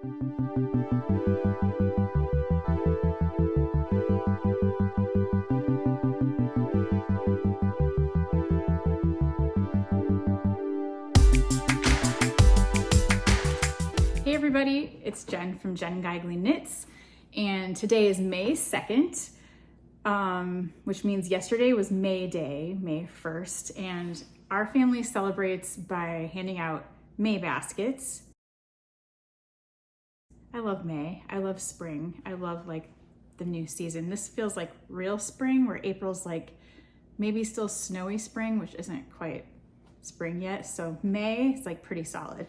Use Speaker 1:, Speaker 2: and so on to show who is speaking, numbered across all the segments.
Speaker 1: Hey everybody, it's Jen from Jen Geigley Knits, and today is May 2nd, which means yesterday was May Day, May 1st, and our family celebrates by handing out May baskets. I love May, I love spring, I love like the new season. This feels like real spring, where April's like maybe still snowy spring, which isn't quite spring yet, so May is like pretty solid.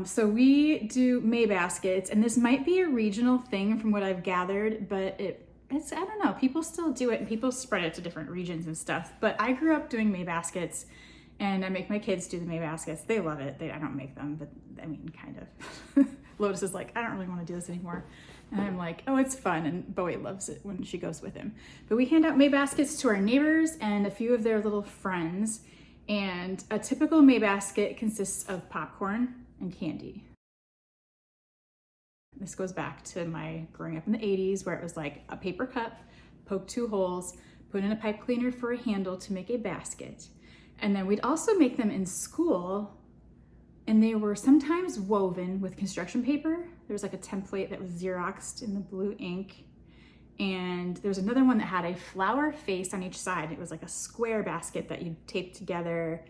Speaker 1: So we do May baskets, and this might be a regional thing from what I've gathered, but it's, I don't know, people still do it and people spread it to different regions and stuff. But I grew up doing May baskets, and I make my kids do the May baskets. They love it. I don't make them, but I mean, kind of. Lotus is like, I don't really want to do this anymore. And I'm like, oh, it's fun. And Bowie loves it when she goes with him. But we hand out May baskets to our neighbors and a few of their little friends. And a typical May basket consists of popcorn and candy. This goes back to my growing up in the 80s, where it was like a paper cup, poke 2 holes, put in a pipe cleaner for a handle to make a basket. And then we'd also make them in school, and they were sometimes woven with construction paper. There was like a template that was Xeroxed in the blue ink. And there was another one that had a flower face on each side. It was like a square basket that you'd tape together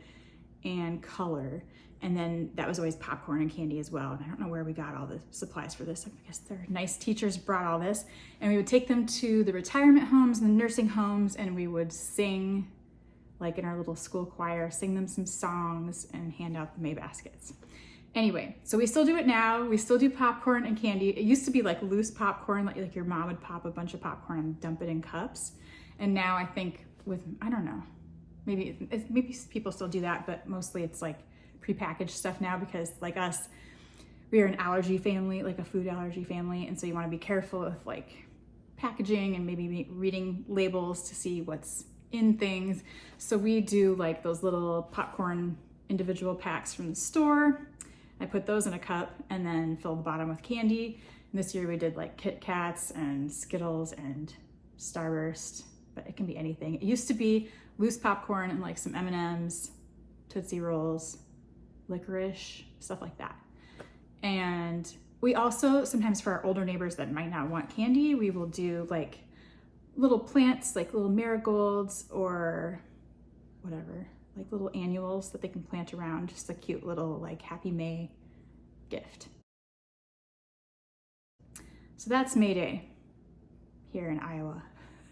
Speaker 1: and color. And then that was always popcorn and candy as well. And I don't know where we got all the supplies for this. I guess their nice teachers brought all this. And we would take them to the retirement homes and the nursing homes, and we would sing, like in our little school choir, sing them some songs and hand out the May baskets. Anyway, so we still do it now. We still do popcorn and candy. It used to be like loose popcorn, like your mom would pop a bunch of popcorn and dump it in cups. And now I think with, I don't know, maybe people still do that, but mostly it's like prepackaged stuff now, because like us, we are an allergy family, like a food allergy family, and so you want to be careful with like packaging and maybe reading labels to see what's in things. So we do like those little popcorn individual packs from the store. I put those in a cup and then fill the bottom with candy. And this year we did like Kit Kats and Skittles and Starburst, but it can be anything. It used to be loose popcorn and like some M&Ms, Tootsie Rolls, licorice, stuff like that. And we also, sometimes for our older neighbors that might not want candy, we will do like little plants, like little marigolds or whatever, like little annuals that they can plant around, just a cute little like Happy May gift. So that's May Day here in Iowa.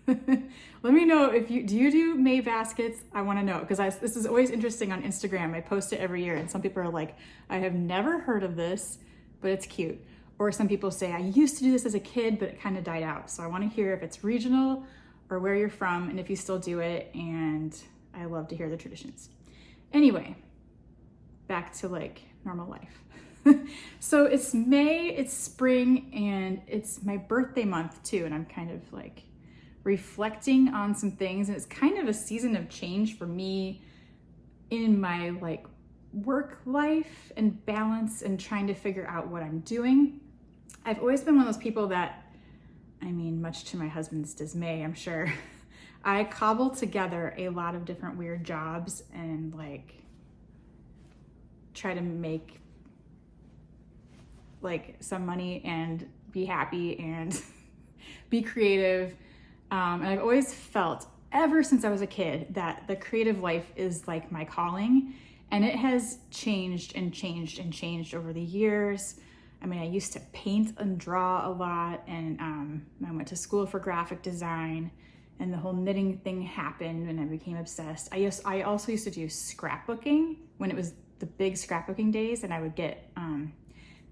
Speaker 1: Let me know if do you do May baskets? I want to know, because this is always interesting on Instagram. I post it every year, and some people are like, I have never heard of this, but it's cute. Or some people say, I used to do this as a kid, but it kind of died out. So I want to hear if it's regional or where you're from, and if you still do it, and I love to hear the traditions. Anyway, back to like normal life. So it's May, it's spring, and it's my birthday month too, and I'm kind of like reflecting on some things, and it's kind of a season of change for me in my like work life and balance and trying to figure out what I'm doing. I've always been one of those people that, I mean, much to my husband's dismay, I'm sure, I cobble together a lot of different weird jobs and like try to make like some money and be happy and be creative. And I've always felt, ever since I was a kid, that the creative life is like my calling, and it has changed and changed and changed over the years. I mean, I used to paint and draw a lot, and I went to school for graphic design, and the whole knitting thing happened, and I became obsessed. I also used to do scrapbooking when it was the big scrapbooking days, and I would get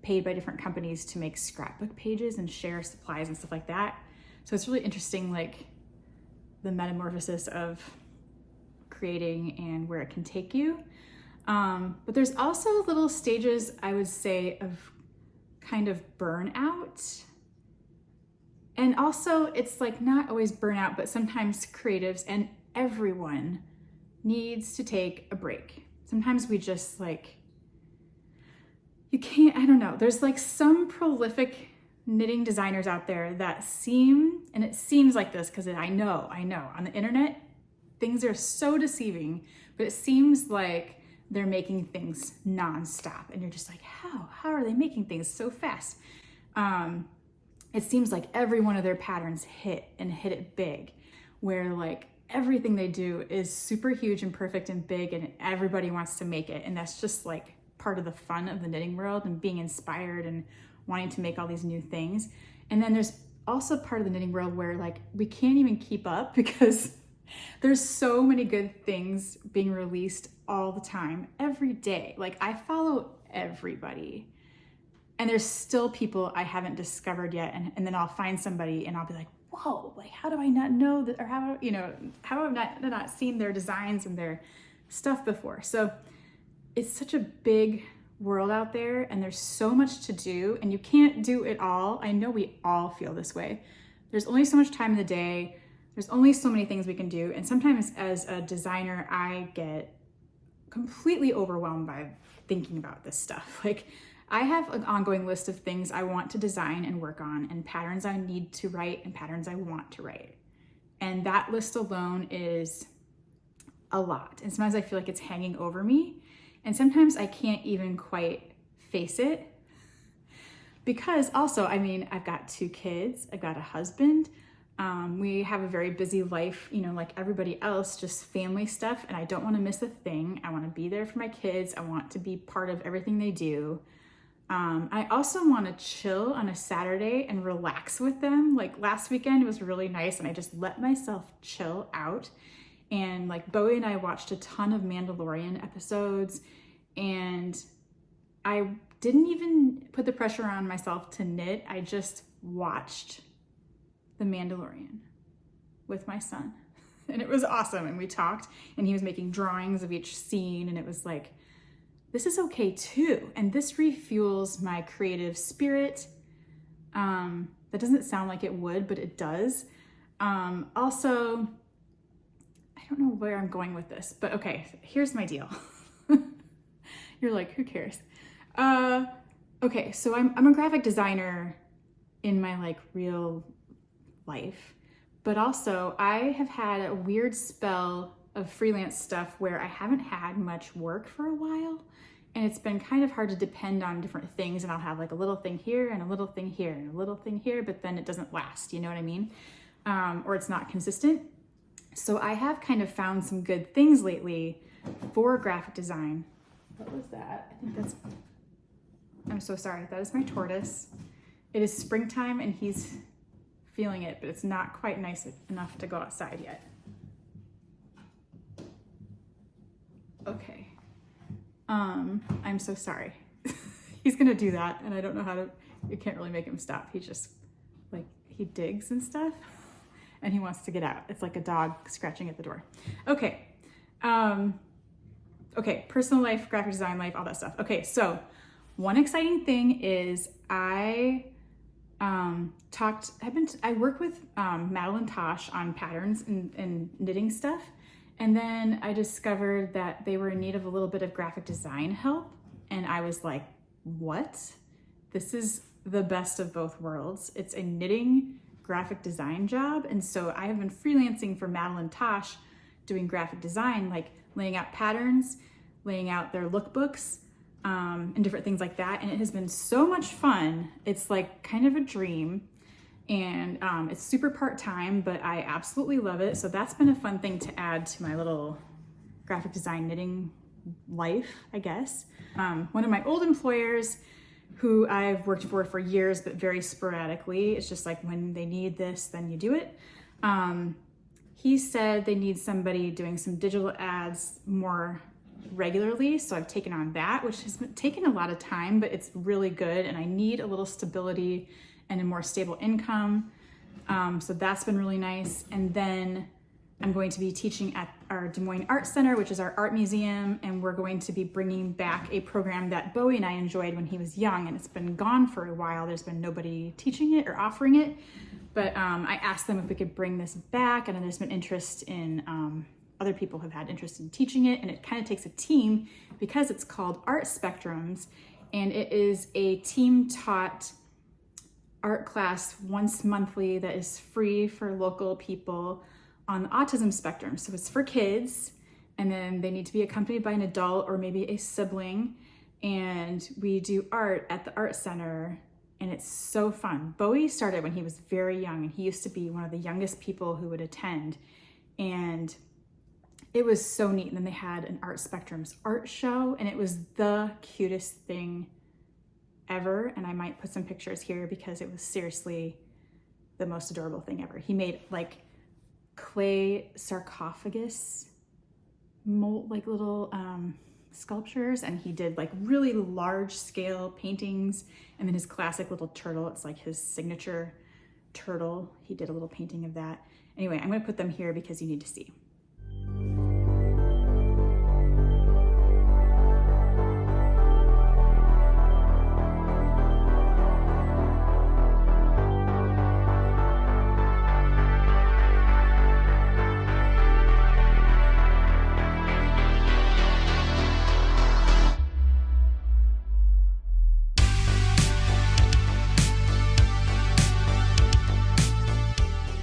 Speaker 1: paid by different companies to make scrapbook pages and share supplies and stuff like that. So it's really interesting, like the metamorphosis of creating and where it can take you. But there's also little stages, I would say, of kind of burnout. And also it's like not always burnout, but sometimes creatives and everyone needs to take a break. Sometimes we just like, you can't, I don't know, there's like some prolific knitting designers out there that seem, and it seems like this because I know, on the internet, things are so deceiving, but it seems like they're making things nonstop. And you're just like, how are they making things so fast? It seems like every one of their patterns hit it big, where like everything they do is super huge and perfect and big and everybody wants to make it. And that's just like part of the fun of the knitting world and being inspired and wanting to make all these new things. And then there's also part of the knitting world where like we can't even keep up because there's so many good things being released all the time, every day. Like I follow everybody and there's still people I haven't discovered yet. And then I'll find somebody and I'll be like, whoa, like how do I not know that, or how have I not seen their designs and their stuff before? So it's such a big world out there and there's so much to do and you can't do it all. I know we all feel this way. There's only so much time in the day. There's only so many things we can do. And sometimes as a designer, I get completely overwhelmed by thinking about this stuff. Like I have an ongoing list of things I want to design and work on and patterns I need to write and patterns I want to write. And that list alone is a lot. And sometimes I feel like it's hanging over me. And sometimes I can't even quite face it because also, I mean, I've got 2 kids, I've got a husband. We have a very busy life, like everybody else, just family stuff. And I don't want to miss a thing. I want to be there for my kids. I want to be part of everything they do. I also want to chill on a Saturday and relax with them. Like last weekend was really nice and I just let myself chill out. And like Bowie and I watched a ton of Mandalorian episodes and I didn't even put the pressure on myself to knit. I just watched The Mandalorian with my son and it was awesome. And we talked and he was making drawings of each scene and it was like, this is okay too. And this refuels my creative spirit. That doesn't sound like it would, but it does. Also, I don't know where I'm going with this, but okay, here's my deal. You're like, who cares? Okay, so I'm a graphic designer in my like real life, but also I have had a weird spell of freelance stuff where I haven't had much work for a while. And it's been kind of hard to depend on different things. And I'll have like a little thing here and a little thing here and a little thing here, but then it doesn't last, you know what I mean? Or it's not consistent. So I have kind of found some good things lately for graphic design. What was that? I think that's, I'm so sorry. That is my tortoise. It is springtime and he's feeling it, but it's not quite nice enough to go outside yet. Okay. I'm so sorry. He's gonna do that and I don't know how to, you can't really make him stop. He just like, he digs and stuff and he wants to get out. It's like a dog scratching at the door. Okay. Okay, personal life, graphic design life, all that stuff. Okay, so one exciting thing is I work with Madelinetosh on patterns and knitting stuff. And then I discovered that they were in need of a little bit of graphic design help. And I was like, what? This is the best of both worlds. It's a knitting graphic design job. And so I have been freelancing for Madelinetosh doing graphic design, like laying out patterns, laying out their lookbooks, and different things like that. And it has been so much fun. It's like kind of a dream. And it's super part-time, but I absolutely love it. So that's been a fun thing to add to my little graphic design knitting life, I guess. One of my old employers who I've worked for years, but very sporadically, it's just like when they need this, then you do it. He said they need somebody doing some digital ads more regularly. So I've taken on that, which has taken a lot of time, but it's really good. And I need a little stability and a more stable income. So that's been really nice. And then I'm going to be teaching at our Des Moines Art Center, which is our art museum. And we're going to be bringing back a program that Bowie and I enjoyed when he was young. And it's been gone for a while. There's been nobody teaching it or offering it. But I asked them if we could bring this back. And there's been interest in, other people have had interest in teaching it. And it kind of takes a team because it's called Art Spectrums. and it is a team taught art class once monthly that is free for local people on the autism spectrum. So it's for kids, and then they need to be accompanied by an adult or maybe a sibling. And we do art at the art center, and it's so fun. Bowie started when he was very young, and he used to be one of the youngest people who would attend. And it was so neat. And then they had an Art Spectrum's art show, and it was the cutest thing ever. And I might put some pictures here because it was seriously the most adorable thing ever. He made like clay sarcophagus mold, like little sculptures, and he did like really large scale paintings. And then his classic little turtle, it's like his signature turtle. He did a little painting of that. Anyway, I'm gonna put them here because you need to see.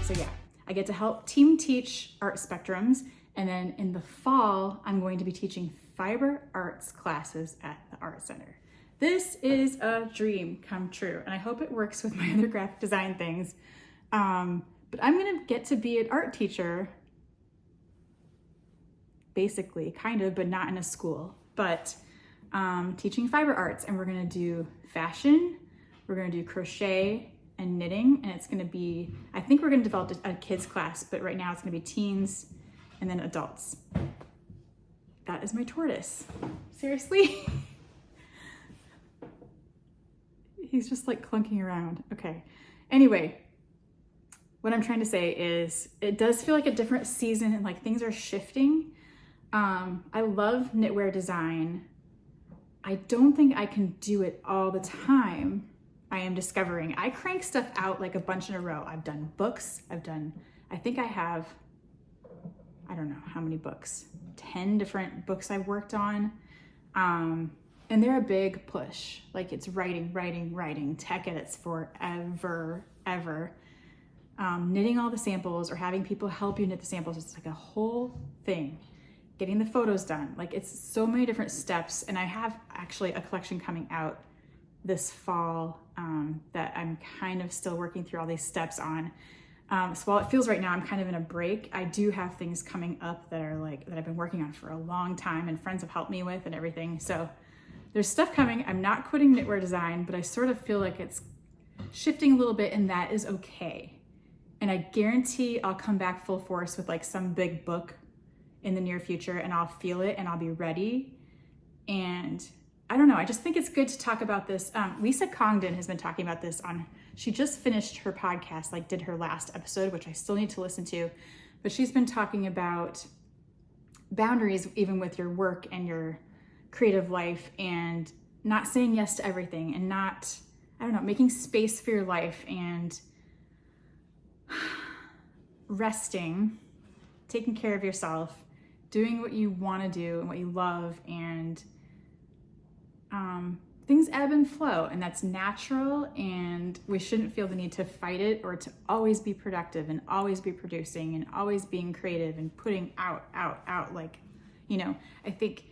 Speaker 1: So yeah, I get to help team teach art spectrums, and then in the fall, I'm going to be teaching fiber arts classes at the art center. This is a dream come true, and I hope it works with my other graphic design things. But I'm gonna get to be an art teacher, basically, kind of, but not in a school, but teaching fiber arts, and we're gonna do fashion, we're gonna do crochet, and knitting, and it's gonna be, I think we're gonna develop a kids class, but right now it's gonna be teens and then adults. That is my tortoise. Seriously? He's just like clunking around. Okay. Anyway, what I'm trying to say is it does feel like a different season, and like things are shifting. I love knitwear design. I don't think I can do it all the time. I am discovering I crank stuff out like a bunch in a row. I've done books. I think I have, I don't know how many books, 10 different books I've worked on. And they're a big push. Like it's writing, tech edits forever, ever. Knitting all the samples or having people help you knit the samples. It's like a whole thing. Getting the photos done. Like it's so many different steps. And I have actually a collection coming out this fall that I'm kind of still working through all these steps on. So while it feels right now I'm kind of in a break, I do have things coming up that are like, that I've been working on for a long time and friends have helped me with and everything. So there's stuff coming. I'm not quitting knitwear design, but I sort of feel like it's shifting a little bit, and that is okay. And I guarantee I'll come back full force with like some big book in the near future, and I'll feel it and I'll be ready. And I don't know, I just think it's good to talk about this. Lisa Congdon has been talking about this she just finished her podcast, like did her last episode, which I still need to listen to, but she's been talking about boundaries even with your work and your creative life, and not saying yes to everything, and not, I don't know, making space for your life, and resting, taking care of yourself, doing what you want to do and what you love, and things ebb and flow, and that's natural, and we shouldn't feel the need to fight it or to always be productive and always be producing and always being creative and putting out. Like, you know, I think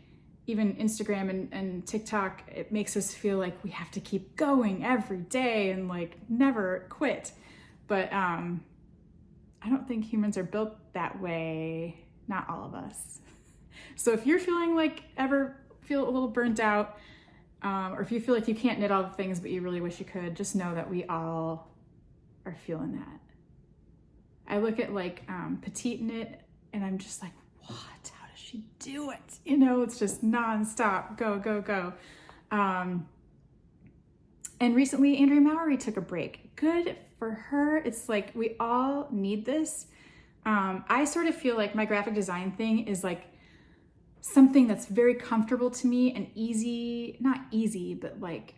Speaker 1: even Instagram and TikTok, it makes us feel like we have to keep going every day and like never quit. But I don't think humans are built that way. Not all of us. So if you're feeling like ever feel a little burnt out, or if you feel like you can't knit all the things but you really wish you could, just know that we all are feeling that. I look at like petite knit and I'm just like, what? How does she do it? You know, it's just nonstop, go. And recently Andrea Mowry took a break. Good for her. It's like we all need this. I sort of feel like my graphic design thing is like something that's very comfortable to me and easy, not easy, but like,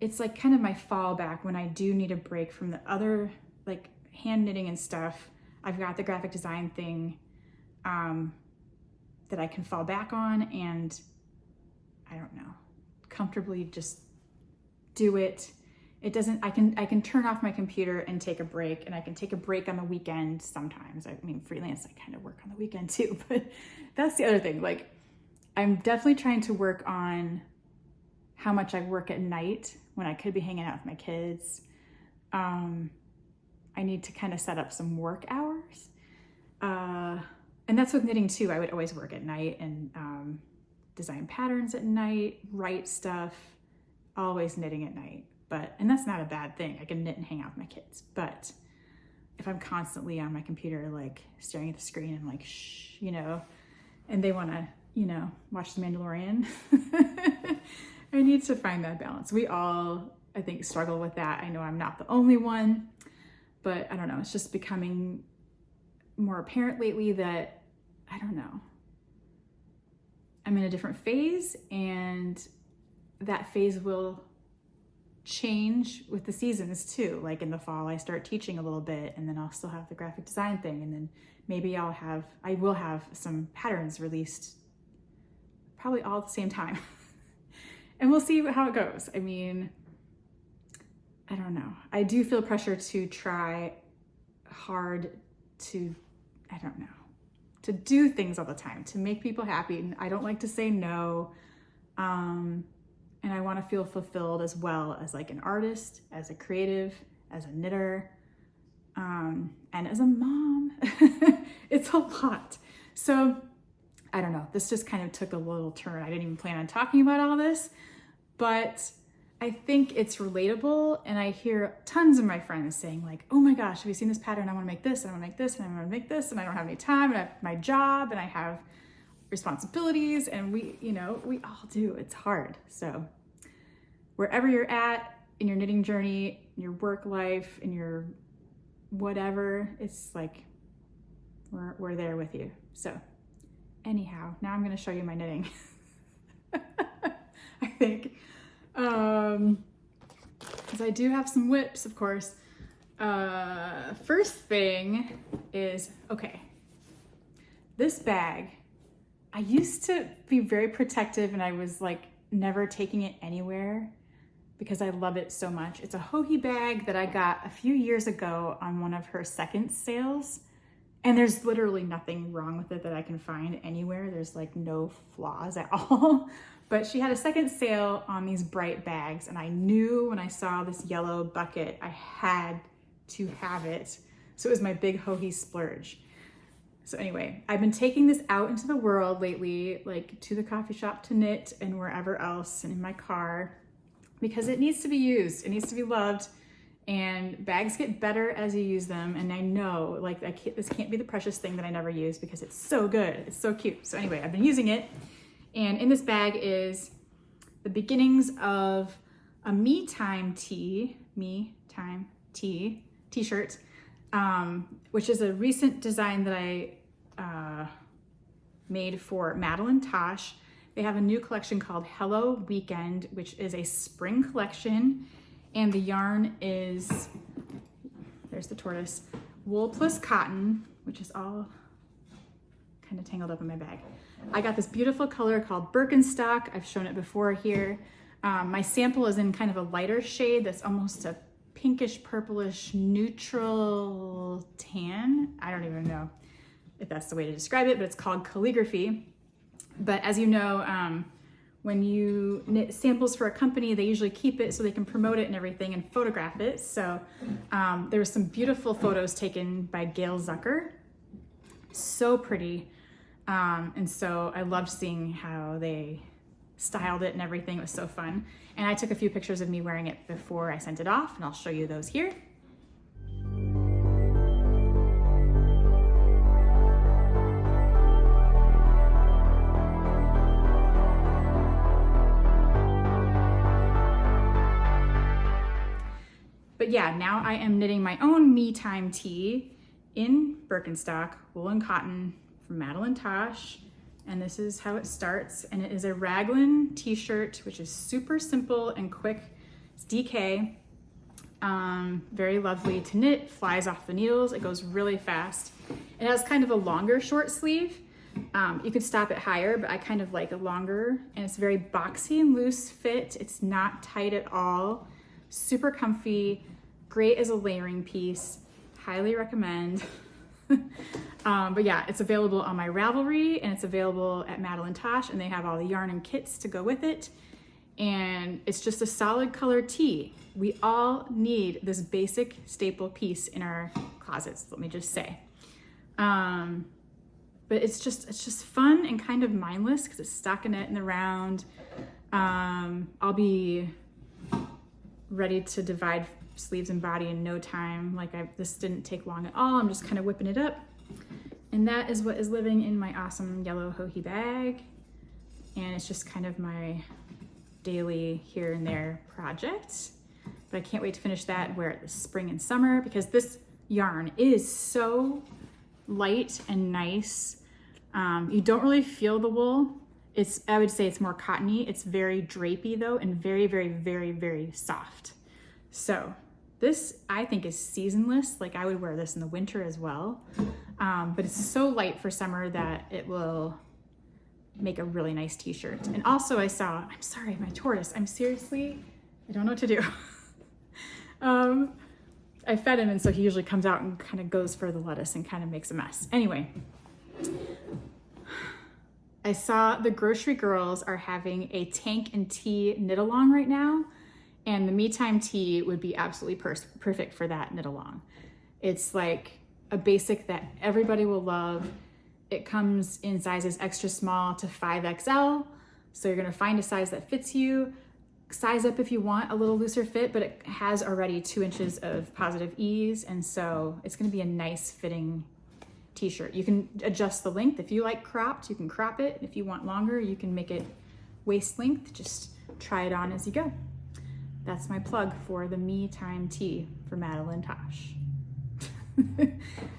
Speaker 1: it's like kind of my fallback when I do need a break from the other like hand knitting and stuff. I've got the graphic design thing that I can fall back on, and I don't know, comfortably just do it. It doesn't, I can turn off my computer and take a break, and I can take a break on the weekend sometimes. I mean, freelance, I kind of work on the weekend too, but that's the other thing. Like, I'm definitely trying to work on how much I work at night when I could be hanging out with my kids. I need to kind of set up some work hours. And that's with knitting too. I would always work at night and design patterns at night, write stuff, always knitting at night. And that's not a bad thing. I can knit and hang out with my kids. But if I'm constantly on my computer, like staring at the screen and like, shh, you know, and they want to, you know, watch The Mandalorian, I need to find that balance. We all, I think, struggle with that. I know I'm not the only one, but I don't know. It's just becoming more apparent lately that, I don't know, I'm in a different phase, and that phase will change with the seasons too. Like in the fall, I start teaching a little bit, and then I'll still have the graphic design thing. And then maybe I will have some patterns released probably all at the same time. And we'll see how it goes. I mean, I don't know. I do feel pressure to try hard to, I don't know, to do things all the time, to make people happy. And I don't like to say no. And I want to feel fulfilled as well as like an artist, as a creative, as a knitter, and as a mom. It's a lot. So I don't know, this just kind of took a little turn. I didn't even plan on talking about all this, but I think it's relatable. And I hear tons of my friends saying like, oh my gosh, have you seen this pattern? I want to make this, and I want to make this, and I want to make this, and I don't have any time, and I have my job, and I have responsibilities, and we all do. It's hard. So wherever you're at in your knitting journey, in your work life, in your whatever, it's like we're there with you. So anyhow, now I'm going to show you my knitting. I think because I do have some whips, of course. First thing is, okay, this bag, I used to be very protective, and I was like never taking it anywhere because I love it so much. It's a Joji bag that I got a few years ago on one of her second sales, and there's literally nothing wrong with it that I can find anywhere. There's like no flaws at all. But she had a second sale on these bright bags, and I knew when I saw this yellow bucket, I had to have it. So it was my big Joji splurge. So anyway, I've been taking this out into the world lately, like to the coffee shop to knit and wherever else, and in my car, because it needs to be used. It needs to be loved, and bags get better as you use them. And I know, like, this can't be the precious thing that I never use because it's so good. It's so cute. So anyway, I've been using it, and in this bag is the beginnings of a Me Time t-shirt, which is a recent design that I made for Madelinetosh. They have a new collection called Hello Weekend, which is a spring collection, and the yarn is, there's the tortoise, wool plus cotton, which is all kind of tangled up in my bag. I got this beautiful color called Birkenstock. I've shown it before here. My sample is in kind of a lighter shade that's almost a pinkish, purplish, neutral tan. I don't even know if that's the way to describe it, but it's called Calligraphy. But as you know, when you knit samples for a company, they usually keep it so they can promote it and everything and photograph it. So there were some beautiful photos taken by Gail Zucker. So pretty. And so I loved seeing how they styled it and everything. It was so fun. And I took a few pictures of me wearing it before I sent it off, and I'll show you those here. But yeah, now I am knitting my own Me Time tee in Birkenstock, wool and cotton from Madelinetosh. And this is how it starts. And it is a raglan t-shirt, which is super simple and quick. It's DK, very lovely to knit, flies off the needles. It goes really fast. It has kind of a longer short sleeve. You could stop it higher, but I kind of like a longer, and it's very boxy and loose fit. It's not tight at all. Super comfy, great as a layering piece. Highly recommend. But yeah, it's available on my Ravelry, and it's available at Madelinetosh, and they have all the yarn and kits to go with it. And it's just a solid color tee. We all need this basic staple piece in our closets, let me just say. But it's just fun and kind of mindless because it's stockinette in the round. I'll be ready to divide sleeves and body in no time. Like this didn't take long at all. I'm just kind of whipping it up. And that is what is living in my awesome yellow Joji bag. And it's just kind of my daily here and there project. But I can't wait to finish that and wear it this spring and summer because this yarn is so light and nice. You don't really feel the wool. I would say it's more cottony. It's very drapey though, and very, very, very, very soft. So this I think is seasonless. Like I would wear this in the winter as well. But it's so light for summer that it will make a really nice t-shirt. And also I'm sorry, my tortoise, I don't know what to do. I fed him, and so he usually comes out and kind of goes for the lettuce and kind of makes a mess. Anyway, I saw the Grocery Girls are having a tank and tee knit along right now, and the Me Time tee would be absolutely perfect for that knit along. It's like a basic that everybody will love. It comes in sizes extra small to 5XL, so you're gonna find a size that fits you. Size up if you want a little looser fit, but it has already 2 inches of positive ease, and so it's gonna be a nice fitting t-shirt. You can adjust the length. If you like cropped, you can crop it. If you want longer, you can make it waist length. Just try it on as you go. That's my plug for the Me Time tee for Madelinetosh.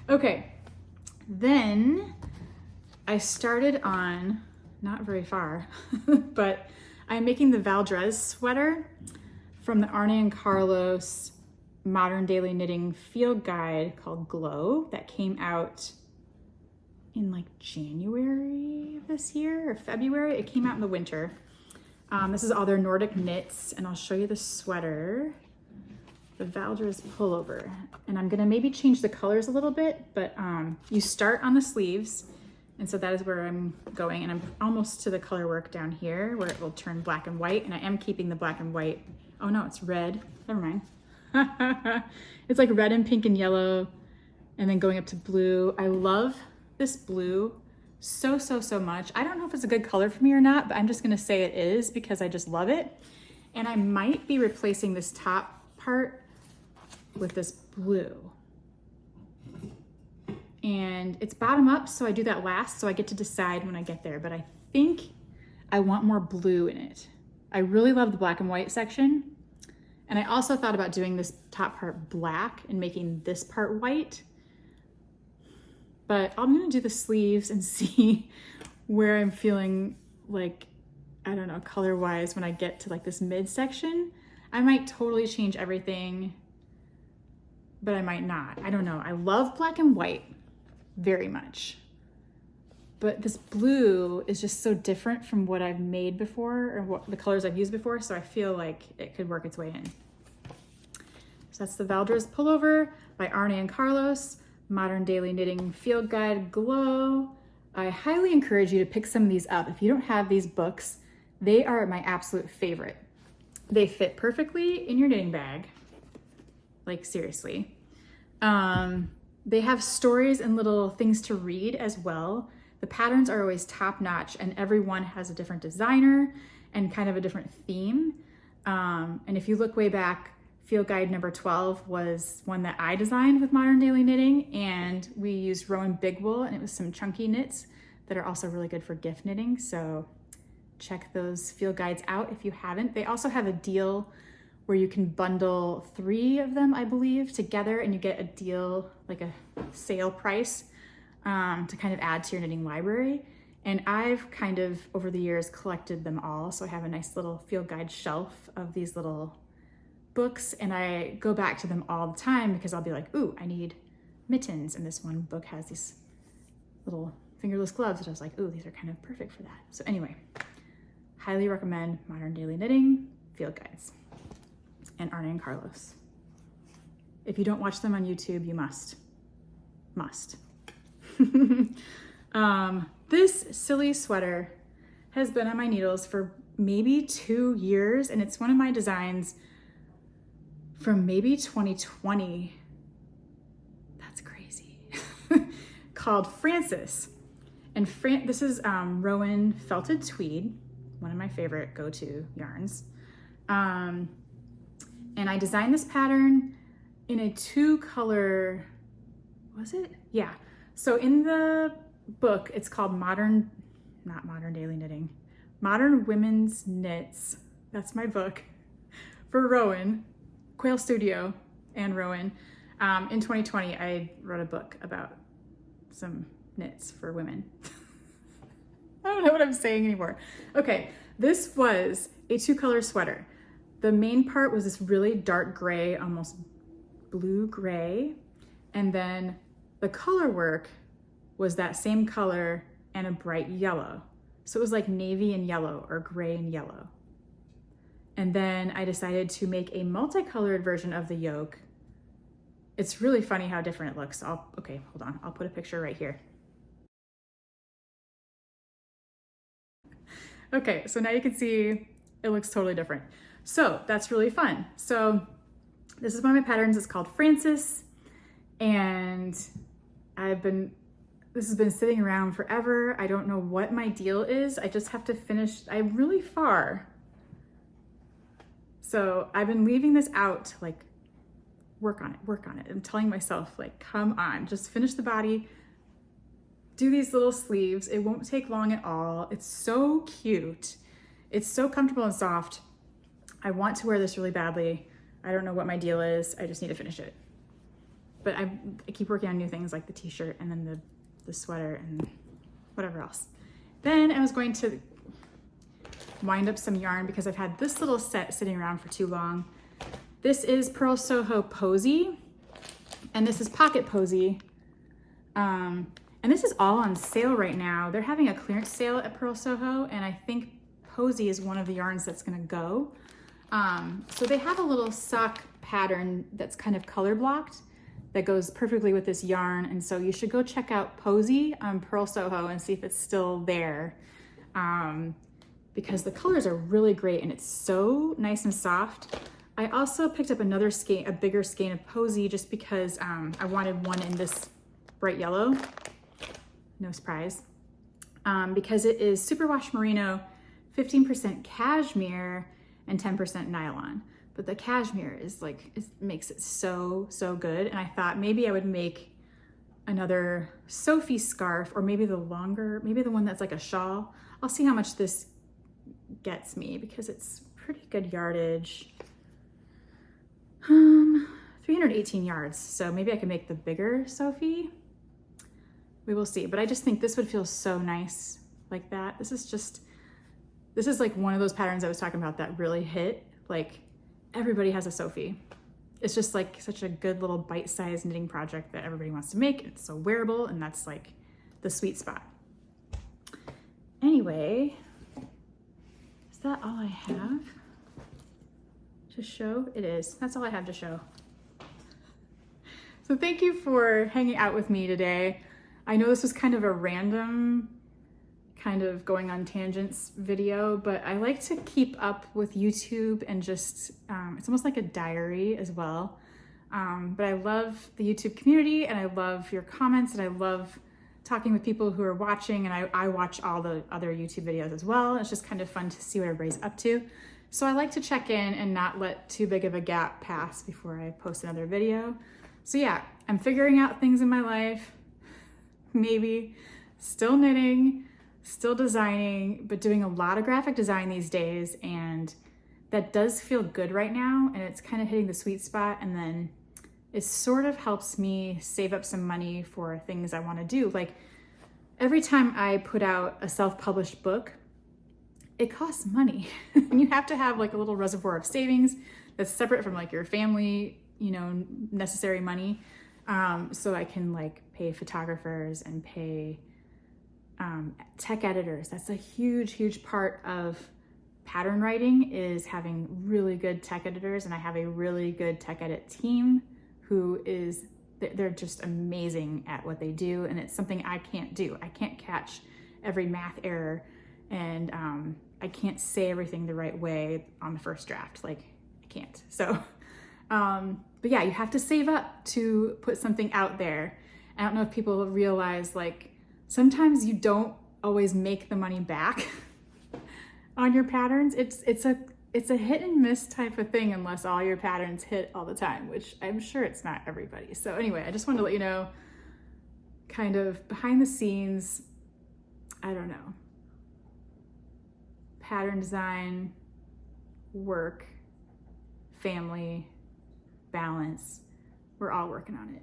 Speaker 1: Okay, then I started on, not very far, but I'm making the Valdres sweater from the Arne Carlos Modern Daily Knitting Field Guide called Glow that came out in like January of this year or February. It came out in the winter. This is all their Nordic knits, and I'll show you the sweater, the Valdres Pullover. And I'm gonna maybe change the colors a little bit, but you start on the sleeves, and so that is where I'm going, and I'm almost to the color work down here where it will turn black and white, and I am keeping the black and white. Oh no, it's red, never mind. It's like red and pink and yellow, and then going up to blue. I love this blue so much. I don't know if it's a good color for me or not, but I'm just gonna say it is because I just love it. And I might be replacing this top part with this blue. And it's bottom up, so I do that last, so I get to decide when I get there, but I think I want more blue in it. I really love the black and white section. And I also thought about doing this top part black and making this part white. But I'm gonna do the sleeves and see where I'm feeling like, I don't know, color-wise when I get to like this midsection. I might totally change everything, but I might not. I don't know. I love black and white very much. But this blue is just so different from what I've made before or what the colors I've used before, so I feel like it could work its way in. So that's the Valdres Pullover by Arne Carlos, Modern Daily Knitting Field Guide Glow. I highly encourage you to pick some of these up. If you don't have these books, they are my absolute favorite. They fit perfectly in your knitting bag, like seriously. They have stories and little things to read as well. The patterns are always top notch, and every one has a different designer and kind of a different theme. And if you look way back, Field Guide number 12 was one that I designed with Modern Daily Knitting, and we used Rowan big wool, and it was some chunky knits that are also really good for gift knitting. So check those field guides out if you haven't. They also have a deal where you can bundle 3 of them, I believe, together, and you get a deal, like a sale price, to kind of add to your knitting library. And I've kind of, over the years, collected them all. So I have a nice little field guide shelf of these little books, and I go back to them all the time because I'll be like, ooh, I need mittens. And this one book has these little fingerless gloves, and I was like, ooh, these are kind of perfect for that. So anyway, highly recommend Modern Daily Knitting field guides and Arne and Carlos. If you don't watch them on YouTube, you must. This silly sweater has been on my needles for maybe 2 years, and it's one of my designs from maybe 2020. That's crazy. Called Francis. And this is Rowan felted tweed, one of my favorite go-to yarns. And I designed this pattern in a 2-color, was it? Yeah. So in the book, it's called not Modern Daily Knitting, Modern Women's Knits. That's my book for Rowan, Quail Studio and Rowan. In 2020, I wrote a book about some knits for women. I don't know what I'm saying anymore. Okay, this was a 2-color sweater. The main part was this really dark gray, almost blue gray. And then the color work was that same color and a bright yellow. So it was like navy and yellow or gray and yellow. And then I decided to make a multicolored version of the yoke. It's really funny how different it looks. Okay, hold on. I'll put a picture right here. Okay, so now you can see it looks totally different. So that's really fun. So this is one of my patterns. It's called Francis. And this has been sitting around forever. I don't know what my deal is. I just have to finish. I'm really far. So I've been leaving this out to like work on it. I'm telling myself like, come on, just finish the body, do these little sleeves. It won't take long at all. It's so cute. It's so comfortable and soft. I want to wear this really badly. I don't know what my deal is. I just need to finish it. But I keep working on new things like the t-shirt and then the sweater and whatever else. Then I was going to wind up some yarn because I've had this little set sitting around for too long. This is Purl Soho Posy, and this is Pocket Posy. And this is all on sale right now. They're having a clearance sale at Purl Soho, and I think Posy is one of the yarns that's gonna go. So they have a little sock pattern that's kind of color blocked that goes perfectly with this yarn. And so you should go check out Posy on Purl Soho and see if it's still there. Because the colors are really great and it's so nice and soft. I also picked up another skein, a bigger skein of Posy, just because I wanted one in this bright yellow. No surprise. Because it is superwash merino, 15% cashmere, and 10% nylon. But the cashmere is like, it makes it so good. And I thought maybe I would make another Sophie scarf, or maybe the one that's like a shawl. I'll see how much this gets me because it's pretty good yardage. 318 yards. So maybe I can make the bigger Sophie. We will see. But I just think this would feel so nice like that. This is like one of those patterns I was talking about that really hit. Like, everybody has a Sophie. It's just like such a good little bite-sized knitting project that everybody wants to make. It's so wearable, and that's like the sweet spot. Anyway, is that all I have to show? It is. That's all I have to show. So thank you for hanging out with me today. I know this was kind of a random, kind of going on tangents video, but I like to keep up with YouTube and just, it's almost like a diary as well. But I love the YouTube community, and I love your comments, and I love talking with people who are watching, and I watch all the other YouTube videos as well. It's just kind of fun to see what everybody's up to. So I like to check in and not let too big of a gap pass before I post another video. So yeah, I'm figuring out things in my life, maybe still knitting, still designing, but doing a lot of graphic design these days, and that does feel good right now, and it's kind of hitting the sweet spot. And then it sort of helps me save up some money for things I want to do. Like, every time I put out a self-published book, it costs money. And you have to have like a little reservoir of savings that's separate from like your family, you know, necessary money. So I can like pay photographers and pay tech editors. That's a huge, huge part of pattern writing, is having really good tech editors. And I have a really good tech edit team who is, they're just amazing at what they do. And it's something I can't do. I can't catch every math error, and I can't say everything the right way on the first draft. Like, I can't. So, but yeah, you have to save up to put something out there. I don't know if people realize, like, sometimes you don't always make the money back on your patterns. It's a hit and miss type of thing unless all your patterns hit all the time, which I'm sure it's not everybody. So anyway, I just wanted to let you know, kind of behind the scenes, I don't know, pattern design, work, family, balance, we're all working on it.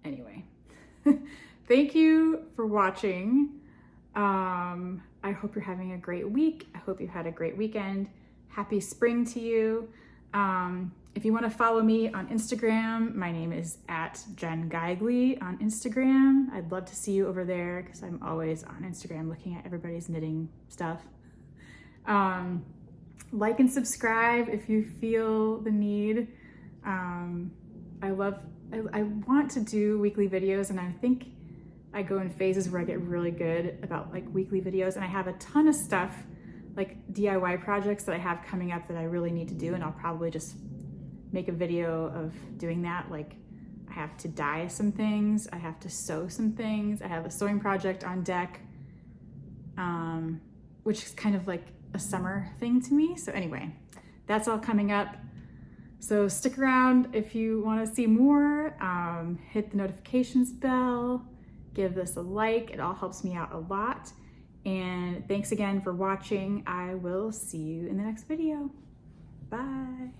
Speaker 1: Anyway, thank you for watching. I hope you're having a great week. I hope you had a great weekend. Happy spring to you. If you want to follow me on Instagram, my name is @Geigley on Instagram. I'd love to see you over there because I'm always on Instagram looking at everybody's knitting stuff. Like and subscribe if you feel the need. I want to do weekly videos, and I think I go in phases where I get really good about like weekly videos, and I have a ton of stuff, like DIY projects that I have coming up that I really need to do, and I'll probably just make a video of doing that. Like, I have to dye some things, I have to sew some things, I have a sewing project on deck, which is kind of like a summer thing to me. So anyway, that's all coming up. So stick around if you want to see more. Hit the notifications bell, give this a like, it all helps me out a lot. And thanks again for watching. I will see you in the next video. Bye.